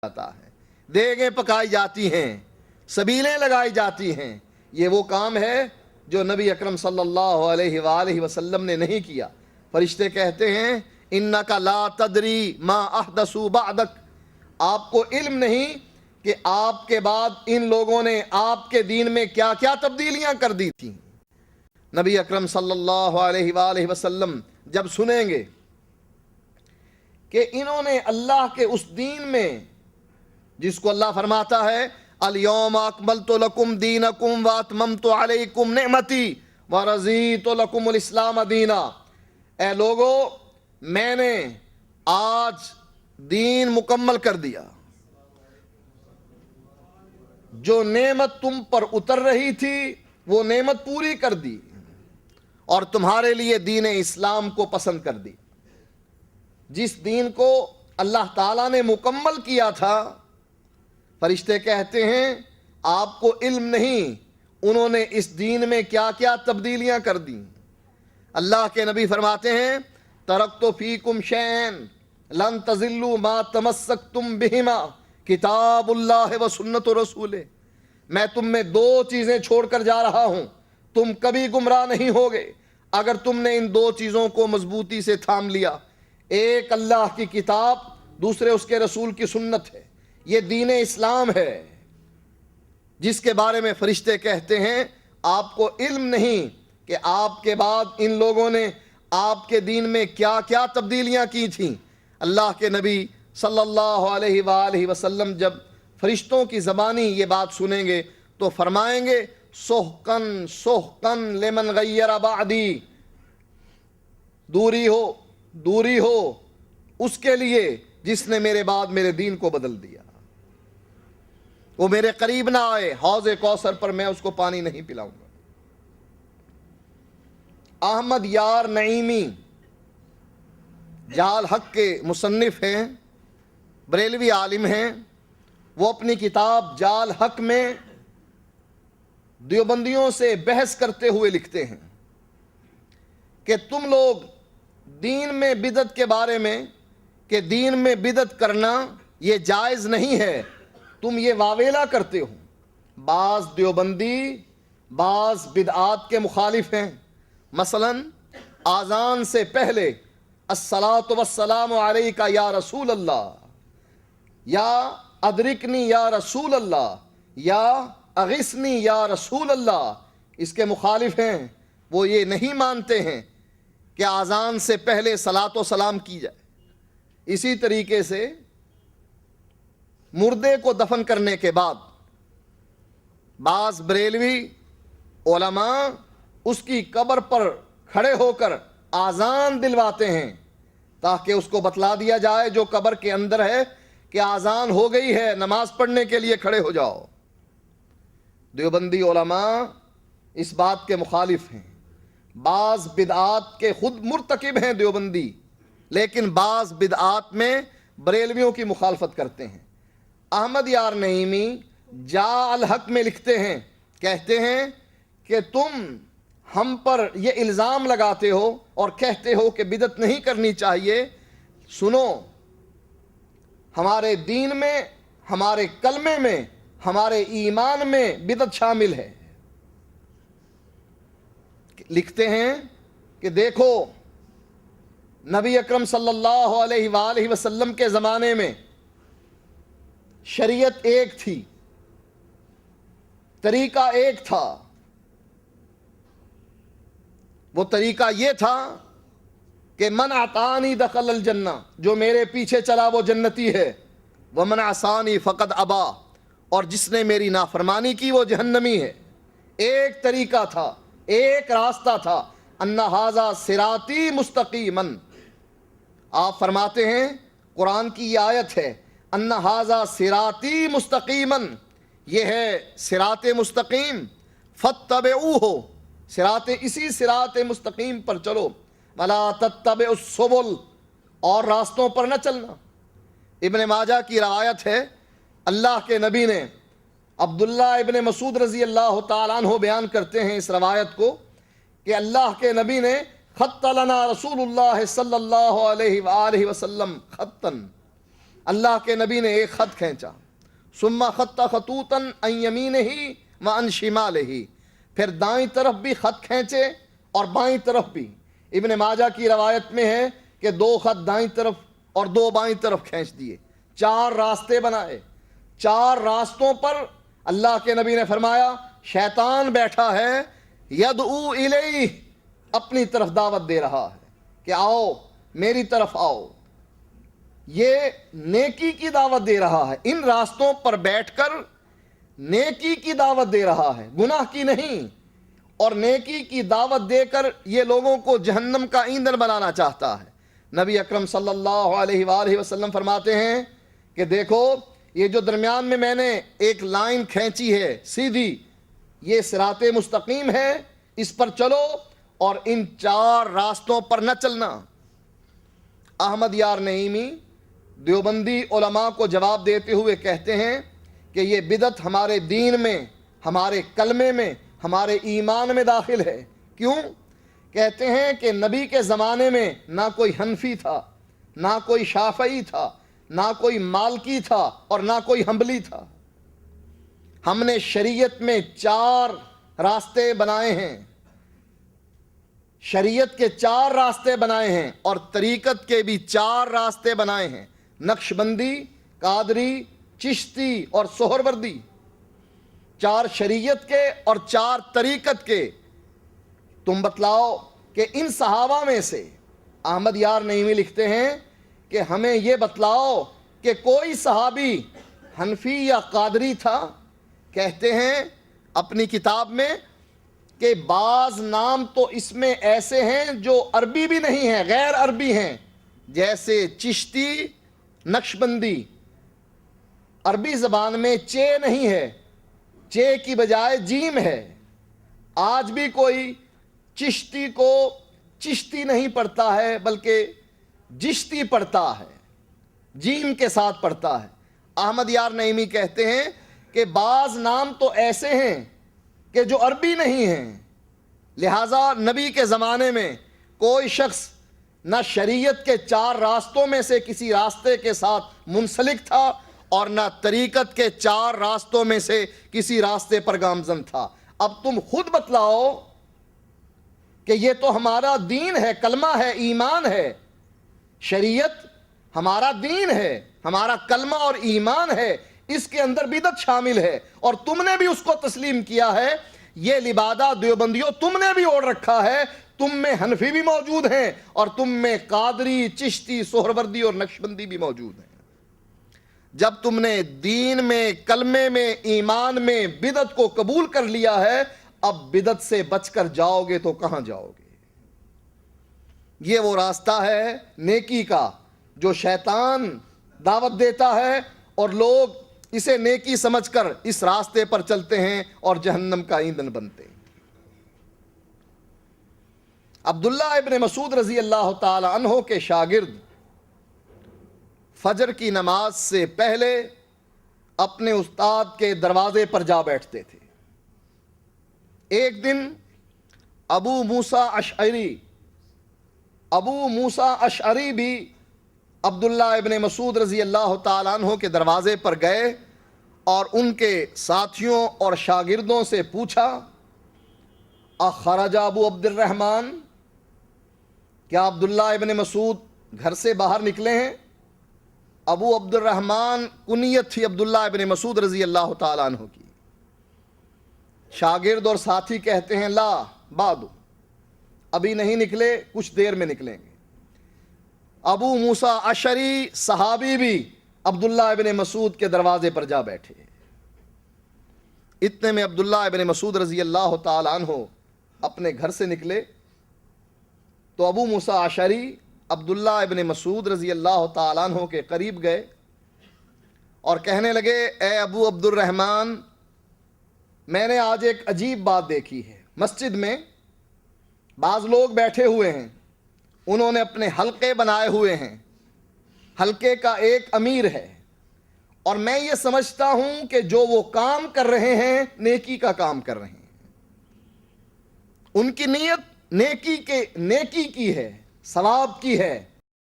جاتا ہے، دیگیں پکائی جاتی ہیں، سبیلیں لگائی جاتی ہیں۔ یہ وہ کام ہے جو نبی اکرم صلی اللہ علیہ وآلہ وسلم نے نہیں کیا۔ فرشتے کہتے ہیں انک لا تدری ما احدثوا بعدک، آپ کو علم نہیں کہ آپ کے بعد ان لوگوں نے آپ کے دین میں کیا کیا تبدیلیاں کر دی تھیں۔ نبی اکرم صلی اللہ علیہ وآلہ وسلم جب سنیں گے کہ انہوں نے اللہ کے اس دین میں، جس کو اللہ فرماتا ہے الیوم اکملت لکم دینکم واتممت علیکم نعمتی ورضیت لکم الاسلام دینا، اے لوگو میں نے آج دین مکمل کر دیا، جو نعمت تم پر اتر رہی تھی وہ نعمت پوری کر دی اور تمہارے لیے دین اسلام کو پسند کر دی۔ جس دین کو اللہ تعالیٰ نے مکمل کیا تھا، فرشتے کہتے ہیں آپ کو علم نہیں انہوں نے اس دین میں کیا کیا تبدیلیاں کر دیں۔ اللہ کے نبی فرماتے ہیں ترکت فیکم شیئن لن تضلوا ما تمسکتم بہما کتاب اللہ و سنت رسولہ، میں تم میں دو چیزیں چھوڑ کر جا رہا ہوں، تم کبھی گمراہ نہیں ہوگے اگر تم نے ان دو چیزوں کو مضبوطی سے تھام لیا۔ ایک اللہ کی کتاب، دوسرے اس کے رسول کی سنت ہے۔ یہ دین اسلام ہے جس کے بارے میں فرشتے کہتے ہیں آپ کو علم نہیں کہ آپ کے بعد ان لوگوں نے آپ کے دین میں کیا کیا تبدیلیاں کی تھیں۔ اللہ کے نبی صلی اللہ علیہ وآلہ وسلم جب فرشتوں کی زبانی یہ بات سنیں گے تو فرمائیں گے سحقن سحقن لمن غیر بعدی، دوری ہو دوری ہو اس کے لیے جس نے میرے بعد میرے دین کو بدل دیا، وہ میرے قریب نہ آئے، حوض کوثر پر میں اس کو پانی نہیں پلاؤں گا۔ احمد یار نعیمی جال حق کے مصنف ہیں، بریلوی عالم ہیں، وہ اپنی کتاب جال حق میں دیوبندیوں سے بحث کرتے ہوئے لکھتے ہیں کہ تم لوگ دین میں بدعت کے بارے میں کہ دین میں بدعت کرنا یہ جائز نہیں ہے، تم یہ واویلا کرتے ہو۔ بعض دیوبندی بعض بدعات کے مخالف ہیں، مثلا آذان سے پہلے الصلاۃ والسلام علیک یا رسول اللہ، یا ادرکنی یا رسول اللہ، یا اغثنی یا رسول اللہ، اس کے مخالف ہیں۔ وہ یہ نہیں مانتے ہیں کہ آذان سے پہلے صلاۃ و سلام کی جائے۔ اسی طریقے سے مردے کو دفن کرنے کے بعد بعض بریلوی علماء اس کی قبر پر کھڑے ہو کر آذان دلواتے ہیں تاکہ اس کو بتلا دیا جائے جو قبر کے اندر ہے کہ آذان ہو گئی ہے، نماز پڑھنے کے لیے کھڑے ہو جاؤ۔ دیوبندی علماء اس بات کے مخالف ہیں۔ بعض بدعات کے خود مرتکب ہیں دیوبندی، لیکن بعض بدعات میں بریلویوں کی مخالفت کرتے ہیں۔ احمد یار نعیمی جا الحق میں لکھتے ہیں، کہتے ہیں کہ تم ہم پر یہ الزام لگاتے ہو اور کہتے ہو کہ بدعت نہیں کرنی چاہیے، سنو ہمارے دین میں، ہمارے کلمے میں، ہمارے ایمان میں بدعت شامل ہے۔ لکھتے ہیں کہ دیکھو نبی اکرم صلی اللہ علیہ وآلہ وسلم کے زمانے میں شریعت ایک تھی، طریقہ ایک تھا، وہ طریقہ یہ تھا کہ من اطاعنی دخل الجنہ، جو میرے پیچھے چلا وہ جنتی ہے، ومن عصانی فقد ابا، اور جس نے میری نافرمانی کی وہ جہنمی ہے۔ ایک طریقہ تھا، ایک راستہ تھا، ان ھذا صراطی مستقیما، آپ فرماتے ہیں قرآن کی یہ آیت ہے ان ھذا صراطی مستقیما، یہ ہے صراط مستقیم، فاتبعوہ، صراط اسی صراط مستقیم پر چلو، ولا تتبعوا السبل، اور راستوں پر نہ چلنا۔ ابن ماجہ کی روایت ہے، اللہ کے نبی نے، عبداللہ ابن مسعود رضی اللہ تعالیٰ عنہ بیان کرتے ہیں اس روایت کو کہ اللہ کے نبی نے خط لنا رسول اللہ صلی اللہ علیہ وآلہ وسلم خطاً، اللہ کے نبی نے ایک خط کھینچا، ثم خط خطوطا عن یمینہ وعن شمالہ، پھر دائیں طرف بھی خط کھینچے اور بائیں طرف بھی۔ ابن ماجہ کی روایت میں ہے کہ 2 خط دائیں طرف اور 2 بائیں طرف کھینچ دیے، 4 راستے بنائے۔ 4 راستوں پر اللہ کے نبی نے فرمایا شیطان بیٹھا ہے، یدعو الیہ، اپنی طرف دعوت دے رہا ہے کہ آؤ میری طرف آؤ، یہ نیکی کی دعوت دے رہا ہے، ان راستوں پر بیٹھ کر نیکی کی دعوت دے رہا ہے، گناہ کی نہیں، اور نیکی کی دعوت دے کر یہ لوگوں کو جہنم کا ایندھن بنانا چاہتا ہے۔ نبی اکرم صلی اللہ علیہ وآلہ وسلم فرماتے ہیں کہ دیکھو یہ جو درمیان میں نے ایک لائن کھینچی ہے سیدھی، یہ صراط مستقیم ہے، اس پر چلو اور ان 4 راستوں پر نہ چلنا۔ احمد یار نعیمی دیوبندی علماء کو جواب دیتے ہوئے کہتے ہیں کہ یہ بدعت ہمارے دین میں، ہمارے کلمے میں، ہمارے ایمان میں داخل ہے۔ کیوں؟ کہتے ہیں کہ نبی کے زمانے میں نہ کوئی حنفی تھا، نہ کوئی شافعی تھا، نہ کوئی مالکی تھا اور نہ کوئی حنبلی تھا۔ ہم نے شریعت میں 4 راستے بنائے ہیں، شریعت کے 4 راستے بنائے ہیں اور طریقت کے بھی 4 راستے بنائے ہیں، نقشبندی، قادری، چشتی اور سہروردی۔ 4 شریعت کے اور 4 طریقت کے۔ تم بتلاؤ کہ ان صحابہ میں سے، احمد یار نعیمی لکھتے ہیں کہ ہمیں یہ بتلاؤ کہ کوئی صحابی حنفی یا قادری تھا؟ کہتے ہیں اپنی کتاب میں کہ بعض نام تو اس میں ایسے ہیں جو عربی بھی نہیں ہیں، غیر عربی ہیں، جیسے چشتی، نقشبندی۔ عربی زبان میں چے نہیں ہے، چے کی بجائے جیم ہے۔ آج بھی کوئی چشتی کو چشتی نہیں پڑھتا ہے بلکہ جشتی پڑھتا ہے، جیم کے ساتھ پڑھتا ہے۔ احمد یار نعیمی کہتے ہیں کہ بعض نام تو ایسے ہیں کہ جو عربی نہیں ہیں، لہٰذا نبی کے زمانے میں کوئی شخص نہ شریعت کے 4 راستوں میں سے کسی راستے کے ساتھ منسلک تھا اور نہ طریقت کے 4 راستوں میں سے کسی راستے پر گامزن تھا۔ اب تم خود بتلاؤ کہ یہ تو ہمارا دین ہے، کلمہ ہے، ایمان ہے، شریعت ہمارا دین ہے، ہمارا کلمہ اور ایمان ہے، اس کے اندر بدعت شامل ہے اور تم نے بھی اس کو تسلیم کیا ہے۔ یہ لبادہ دیوبندیوں تم نے بھی اوڑھ رکھا ہے، تم میں حنفی بھی موجود ہیں اور تم میں قادری، چشتی، سہروردی اور نقشبندی بھی موجود ہیں۔ جب تم نے دین میں، کلمے میں، ایمان میں بدعت کو قبول کر لیا ہے، اب بدعت سے بچ کر جاؤ گے تو کہاں جاؤ گے؟ یہ وہ راستہ ہے نیکی کا جو شیطان دعوت دیتا ہے اور لوگ اسے نیکی سمجھ کر اس راستے پر چلتے ہیں اور جہنم کا ایندھن بنتے ہیں۔ عبداللہ ابن مسعود رضی اللہ تعالی عنہ کے شاگرد فجر کی نماز سے پہلے اپنے استاد کے دروازے پر جا بیٹھتے تھے۔ ایک دن ابو موسیٰ اشعری بھی عبداللہ ابن مسعود رضی اللہ تعالیٰ عنہ کے دروازے پر گئے اور ان کے ساتھیوں اور شاگردوں سے پوچھا اخرج ابو عبد الرحمن، کیا عبداللہ ابن مسعود گھر سے باہر نکلے ہیں؟ ابو عبد الرحمن کنیت تھی عبداللہ ابن مسعود رضی اللہ تعالیٰ عنہ کی۔ شاگرد اور ساتھی کہتے ہیں لا بعد، ابھی نہیں نکلے، کچھ دیر میں نکلیں گے۔ ابو موسیٰ اشعری صحابی بھی عبداللہ ابن مسعود کے دروازے پر جا بیٹھے۔ اتنے میں عبداللہ ابن مسعود رضی اللہ تعالیٰ عنہ اپنے گھر سے نکلے تو ابو موسیٰ اشعری عبداللہ ابن مسعود رضی اللہ تعالیٰ عنہ کے قریب گئے اور کہنے لگے اے ابو عبد الرحمن، میں نے آج ایک عجیب بات دیکھی ہے۔ مسجد میں بعض لوگ بیٹھے ہوئے ہیں، انہوں نے اپنے حلقے بنائے ہوئے ہیں، حلقے کا ایک امیر ہے اور میں یہ سمجھتا ہوں کہ جو وہ کام کر رہے ہیں نیکی کا کام کر رہے ہیں، ان کی نیت نیکی کی ہے، ثواب کی ہے،